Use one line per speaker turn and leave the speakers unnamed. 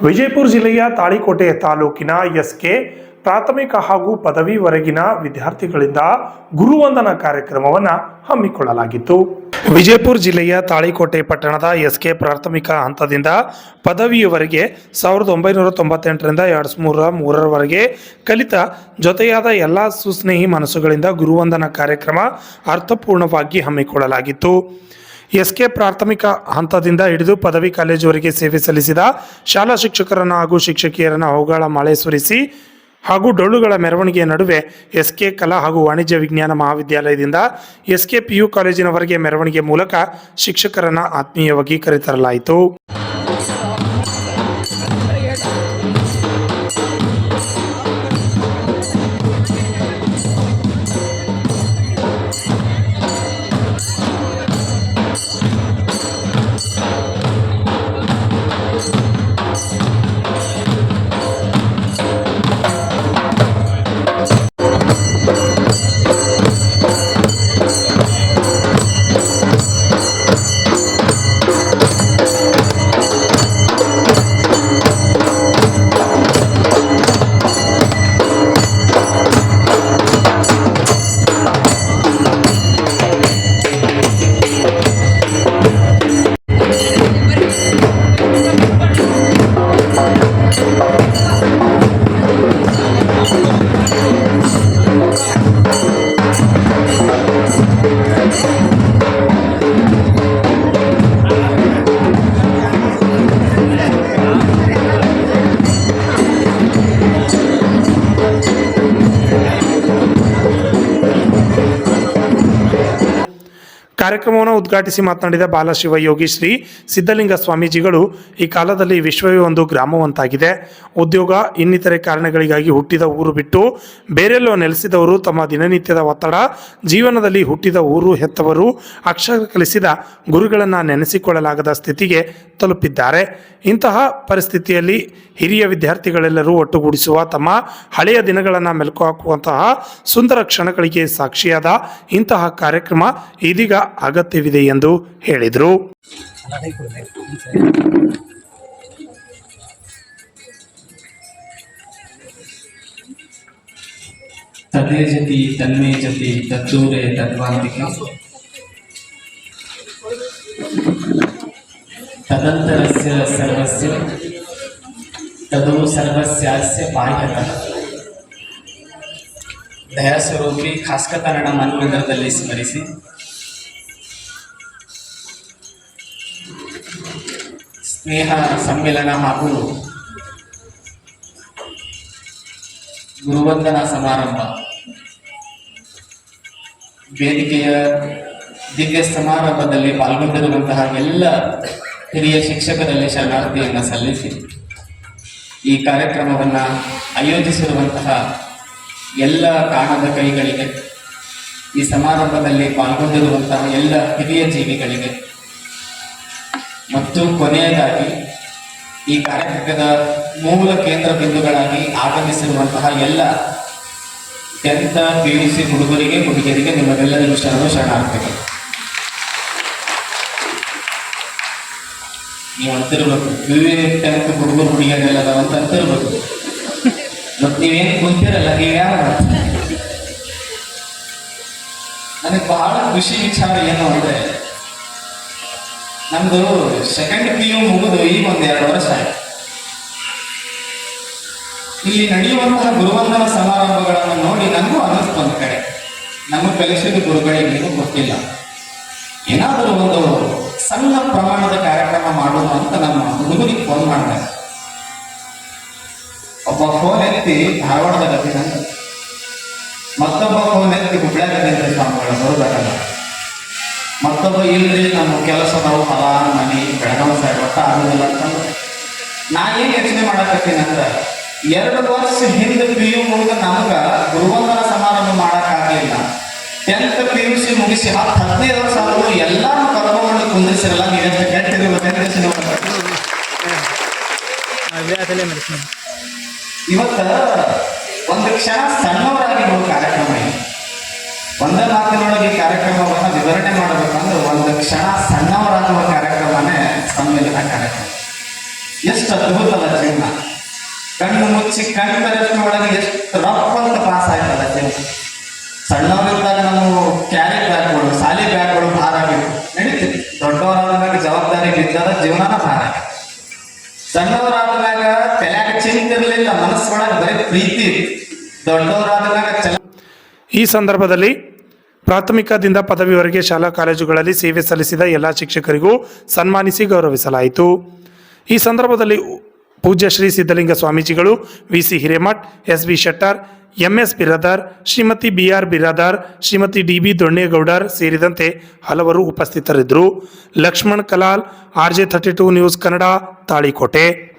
ವಿಜಯಪುರ ಜಿಲ್ಲೆಯ ತಾಳಿಕೋಟೆ ತಾಲೂಕಿನ ಎಸ್ಕೆ ಪ್ರಾಥಮಿಕ ಹಾಗೂ ಪದವಿವರೆಗಿನ ವಿದ್ಯಾರ್ಥಿಗಳಿಂದ ಗುರುವಂದನಾ ಕಾರ್ಯಕ್ರಮವನ್ನು ಹಮ್ಮಿಕೊಳ್ಳಲಾಗಿತ್ತು. ವಿಜಯಪುರ ಜಿಲ್ಲೆಯ ತಾಳಿಕೋಟೆ ಪಟ್ಟಣದ ಎಸ್ಕೆ ಪ್ರಾಥಮಿಕ ಹಂತದಿಂದ ಪದವಿಯವರೆಗೆ 1998ರಿಂದ 2003ರವರೆಗೆ ಕಲಿತ ಜೊತೆಯಾದ ಎಲ್ಲ ಸುಸ್ನೇಹಿ ಮನಸ್ಸುಗಳಿಂದ ಗುರುವಂದನಾ ಕಾರ್ಯಕ್ರಮ ಅರ್ಥಪೂರ್ಣವಾಗಿ ಹಮ್ಮಿಕೊಳ್ಳಲಾಗಿತ್ತು. ಎಸ್ಕೆ ಪ್ರಾಥಮಿಕ ಹಂತದಿಂದ ಹಿಡಿದು ಪದವಿ ಕಾಲೇಜುವರೆಗೆ ಸೇವೆ ಸಲ್ಲಿಸಿದ ಶಾಲಾ ಶಿಕ್ಷಕರನ್ನು ಹಾಗೂ ಶಿಕ್ಷಕಿಯರನ್ನು ಅವುಗಳ ಮಳೆ ಸುರಿಸಿ ಹಾಗೂ ಡೊಳ್ಳುಗಳ ಮೆರವಣಿಗೆಯ ನಡುವೆ ಎಸ್ಕೆ ಕಲಾ ಹಾಗೂ ವಾಣಿಜ್ಯ ವಿಜ್ಞಾನ ಮಹಾವಿದ್ಯಾಲಯದಿಂದ ಎಸ್ಕೆ PU ಕಾಲೇಜಿನವರೆಗೆ ಮೆರವಣಿಗೆ ಮೂಲಕ ಶಿಕ್ಷಕರನ್ನು ಆತ್ಮೀಯವಾಗಿ ಕರೆತರಲಾಯಿತು. ಕಾರ್ಯಕ್ರಮವನ್ನು ಉದ್ಘಾಟಿಸಿ ಮಾತನಾಡಿದ ಬಾಲಶಿವಯೋಗಿ ಶ್ರೀ ಸಿದ್ಧಲಿಂಗ ಸ್ವಾಮೀಜಿಗಳು, ಈ ಕಾಲದಲ್ಲಿ ವಿಶ್ವವೇ ಒಂದು ಗ್ರಾಮವಂತಾಗಿದೆ. ಉದ್ಯೋಗ ಇನ್ನಿತರೆ ಕಾರಣಗಳಿಗಾಗಿ ಹುಟ್ಟಿದ ಊರು ಬಿಟ್ಟು ಬೇರೆಲ್ಲೋ ನೆಲೆಸಿದವರು ತಮ್ಮ ದಿನನಿತ್ಯದ ಒತ್ತಡ, ಜೀವನದಲ್ಲಿ ಹುಟ್ಟಿದ ಊರು ಹೆತ್ತವರು, ಅಕ್ಷರ ಕಲಿಸಿದ ಗುರುಗಳನ್ನು ನೆನೆಸಿಕೊಳ್ಳಲಾಗದ ಸ್ಥಿತಿಗೆ ತಲುಪಿದ್ದಾರೆ. ಇಂತಹ ಪರಿಸ್ಥಿತಿಯಲ್ಲಿ ಹಿರಿಯ ವಿದ್ಯಾರ್ಥಿಗಳೆಲ್ಲರೂ ಒಟ್ಟುಗೂಡಿಸುವ ತಮ್ಮ ಹಳೆಯ ದಿನಗಳನ್ನು ಮೆಲುಕು ಹಾಕುವಂತಹ ಸುಂದರ ಕ್ಷಣಗಳಿಗೆ ಸಾಕ್ಷಿಯಾದ ಇಂತಹ ಕಾರ್ಯಕ್ರಮ ಇದೀಗ ಅಗತ್ಯವಿದೆ ಎಂದು ಹೇಳಿದರು.
ತದೇ ಜತಿ ತನ್ಮೇ ಜತಿ ತದ್ದೂರೆ ತದ್ವಾಂತಿಕೆ ತದಂತರಸ್ಯ ಸರ್ವಸ್ಯ ತದೋ ಸರ್ವಸ್ಯಾಸ್ಯ ಬಾಹ್ಯತಃ ದಯಾಸ್ವರೂಪಿ ಖಾಸ್ಕ ಕನ್ನಡ ಮನ್ಮಂದಿರದಲ್ಲಿ ಸ್ಮರಿಸಿ ಸ್ನೇಹ ಸಮ್ಮಿಲನ ಹಾಗೂ ಗುರುವಂದನಾ ಸಮಾರಂಭ ವೇದಿಕೆಯ ದಿವ್ಯ ಸಮಾರಂಭದಲ್ಲಿ ಪಾಲ್ಗೊಂಡಿರುವಂತಹ ಎಲ್ಲ ಹಿರಿಯ ಶಿಕ್ಷಕರಲ್ಲಿ ಶರಣಾರ್ಥಿಯನ್ನು ಸಲ್ಲಿಸಿ ಈ ಕಾರ್ಯಕ್ರಮವನ್ನು ಆಯೋಜಿಸಿರುವಂತಹ ಎಲ್ಲ ಕಾಣದ ಕೈಗಳಿಗೆ, ಈ ಸಮಾರಂಭದಲ್ಲಿ ಪಾಲ್ಗೊಂಡಿರುವಂತಹ ಎಲ್ಲ ಹಿರಿಯ ಜೀವಿಗಳಿಗೆ ಮತ್ತು ಕೊನೆಯದಾಗಿ ಈ ಕಾರ್ಯಕ್ರಮದ ಮೂಲ ಕೇಂದ್ರ ಬಿಂದುಗಳಾಗಿ ಆಗಮಿಸಿರುವಂತಹ ಎಲ್ಲ 10th PUC ಹುಡುಗರಿಗೆ ಹುಡುಗಿಯರಿಗೆ ನಿಮಗೆಲ್ಲರಿಗೂ ಶರಣಾರ್ಥಿಗಳು. ನೀವು ಅಂತಿರ್ಬೇಕು, 10th ಹುಡುಗರು ಹುಡುಗಿಯರೆಲ್ಲ ಅಂತ ಅಂತಿರ್ಬೇಕು. ಮತ್ತು ನೀವೇನು ಕುಂತಿರಲ್ಲ, ನೀವ್ಯಾರು. ನನಗೆ ಬಹಳ ಖುಷಿ ವಿಚಾರ ಏನು ಅಂದರೆ, ನಮ್ದು 2nd PU ಮುಗಿದು ಈಗ 1-2 ವರ್ಷ ಆಯ್ತು. ಇಲ್ಲಿ ನಡೆಯುವಂತಹ ಗುರುವಂದನ ಸಮಾರಂಭಗಳನ್ನು ನೋಡಿ ನನಗೂ ಅನ್ನಿಸ್ತು, ಒಂದು ಕಡೆ ನಮಗೆ ಕಲಿಸಿದ ಗುರುಗಳಿಗೆ ಏನೂ ಗೊತ್ತಿಲ್ಲ, ಏನಾದರೂ ಒಂದು ಸಣ್ಣ ಪ್ರಮಾಣದ ಕಾರ್ಯಕ್ರಮ ಮಾಡೋದು ಅಂತ ನಮ್ಮ ಹುಡುಗರಿಗೆ ಫೋನ್ ಮಾಡಿದೆ. ಒಬ್ಬ ಫೋನ್ ಎತ್ತಿ ಧಾರವಾಡದ ಗತಿನಂತ, ಮತ್ತೊಬ್ಬ ಫೋನ್ ಎತ್ತಿ ಹುಬ್ಳ್ಯಾಗದಿಂದ ಸ್ವಾಮಿಗಳು ಬರಬೇಕಲ್ಲ, ಮತ್ತೊಬ್ಬ ಇಲ್ರಿ ನಮ್ಮ ಕೆಲಸ ನಾವು ಹೊಲ ಮನೆ ಬೆಳಗಾವಿ ಸೈಡ್ ಒಟ್ಟ ಆಗೋದಿಲ್ಲ ಅಂತಂದ್ರೆ ನಾ ಏನು ಯೋಚನೆ ಮಾಡಕತ್ತೀನಿ ಅಂದ್ರೆ, 2 ವರ್ಷ ಹಿಂದೆ PU ಮುಗಿದ ನಮ್ಗೆ ಗುರುವಂದನ ಸಮಾರಂಭ ಮಾಡೋಕ್ಕಾಗಲಿಲ್ಲ. 10th PUC ಮುಗಿಸಿ 10-15 ವರ್ಷ ಆದರೂ ಎಲ್ಲರೂ ಕರ್ಕೊಂಡು ಕುಂದಿಸಿರಲ್ಲ. ನೀವೆಷ್ಟು ಕೆಟ್ಟಿರಬೇಕು. ಇವತ್ತ ಒಂದು ಕ್ಷಣ ಸಣ್ಣವರಾಗಿರುವ ಕಾರ್ಯಕ್ರಮ ಇದೆ. ಒಂದೇ ಮಾತಿನೊಳಗೆ ಕಾರ್ಯಕ್ರಮವನ್ನು ವಿವರಣೆ ಮಾಡಬೇಕಂದ್ರೆ ಒಂದು ಕ್ಷಣ ಸಣ್ಣವರಾಗುವ ಕಾರ್ಯಕ್ರಮನೇ ಸಮ್ಮಿಲನ ಕಾರ್ಯಕ್ರಮ. ಎಷ್ಟು ಅದ್ಭುತ ಅದ ಜೀವನ. ಕಣ್ಣು ಮುಚ್ಚಿ ಕಣ್ಣು ಒಳಗೆ ಎಷ್ಟು ರಫ್ ಅಂತ ಪಾಸ್ ಆಯ್ತದ ಜೀವನ. ಸಣ್ಣವರಿದ್ದಾಗ ನಾವು ಕ್ಯಾರಿ ಬ್ಯಾಗ್ಗಳು ಸಾಲಿ ಬ್ಯಾಗ್ಗಳು ಭಾರ ಆಗಿತ್ತು ನಡೀತಿತ್ತು. ದೊಡ್ಡವರಾದಾಗ ಜವಾಬ್ದಾರಿ ಬಿದ್ದದ ಜೀವನನ ಭಾರ ಆಗಿತ್ತು. ಸಣ್ಣವರಾದಾಗ ತಲೆಯಾಗ ಚಿಂತಿರ್ಲಿಲ್ಲ, ಮನಸ್ಸೊಳಗೆ ಬರೀ ಪ್ರೀತಿ ಇತ್ತು. ದೊಡ್ಡವರಾದಾಗ
ಈ ಸಂದರ್ಭದಲ್ಲಿ ಪ್ರಾಥಮಿಕದಿಂದ ಪದವಿವರೆಗೆ ಶಾಲಾ ಕಾಲೇಜುಗಳಲ್ಲಿ ಸೇವೆ ಸಲ್ಲಿಸಿದ ಎಲ್ಲ ಶಿಕ್ಷಕರಿಗೂ ಸನ್ಮಾನಿಸಿ ಗೌರವಿಸಲಾಯಿತು. ಈ ಸಂದರ್ಭದಲ್ಲಿ ಪೂಜ್ಯ ಶ್ರೀ ಸಿದ್ಧಲಿಂಗ ಸ್ವಾಮೀಜಿಗಳು, V C. Hiremath, S B. Shettar, M S. Biradar, Shrimati B R. Biradar, Shrimati D B. Donnegowdar ಸೇರಿದಂತೆ ಹಲವರು ಉಪಸ್ಥಿತರಿದ್ದರು. Laxman Kalal, RJ32 news Kannada, Talikote.